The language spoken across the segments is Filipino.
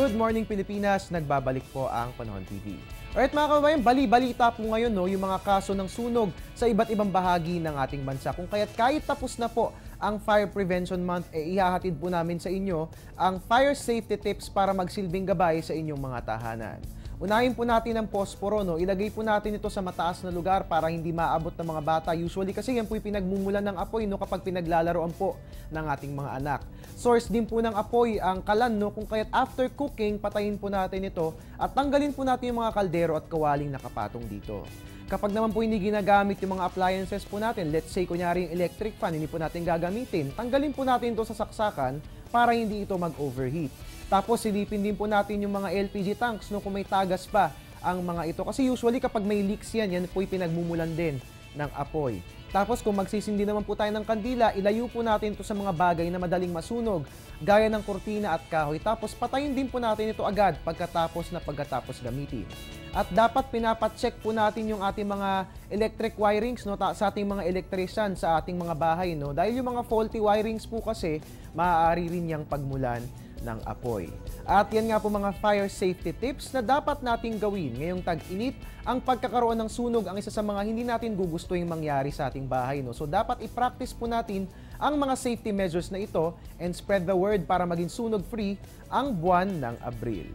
Good morning Pilipinas, nagbabalik po ang Panahon TV. Alright mga kababayan, bali-balita po ngayon yung mga kaso ng sunog sa iba't ibang bahagi ng ating bansa. Kung kahit tapos na po ang Fire Prevention Month, ihahatid po namin sa inyo ang fire safety tips para magsilbing gabay sa inyong mga tahanan. Unahin po natin ang posporo, ilagay po natin ito sa mataas na lugar para hindi maabot ng mga bata. Usually kasi yan po yung pinagmumulan ng apoy kapag pinaglalaroan po ng ating mga anak. Source din po ng apoy ang kalan, kung kaya't after cooking, patayin po natin ito at tanggalin po natin yung mga kaldero at kawaling nakapatong dito. Kapag naman po hindi ginagamit yung mga appliances po natin, let's say kunyari yung electric fan, hindi po natin gagamitin, tanggalin po natin ito sa saksakan para hindi ito mag-overheat. Tapos silipin din po natin yung mga LPG tanks kung may tagas pa ang mga ito. Kasi usually kapag may leaks yan po yung pinagmumulan din ng apoy. Tapos kung magsisindi naman po tayo ng kandila, ilayo po natin ito sa mga bagay na madaling masunog, gaya ng kurtina at kahoy. Tapos patayin din po natin ito agad pagkatapos gamitin. At dapat pinapacheck po natin yung ating mga electric wirings sa ating mga electrician sa ating mga bahay. Dahil yung mga faulty wirings po kasi, maaari rin niyang pagmulan ng apoy. At yan nga po mga fire safety tips na dapat nating gawin ngayong tag-init. Ang pagkakaroon ng sunog ang isa sa mga hindi natin gugustuhin mangyari sa ating bahay. So dapat i-practice po natin ang mga safety measures na ito and spread the word para maging sunog-free ang buwan ng Abril.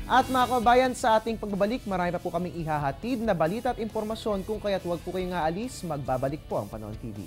At mga kababayan, sa ating pagbabalik, marami pa po kaming ihahatid na balita at impormasyon, kung kaya't huwag po kayong aalis, magbabalik po ang Panahon TV.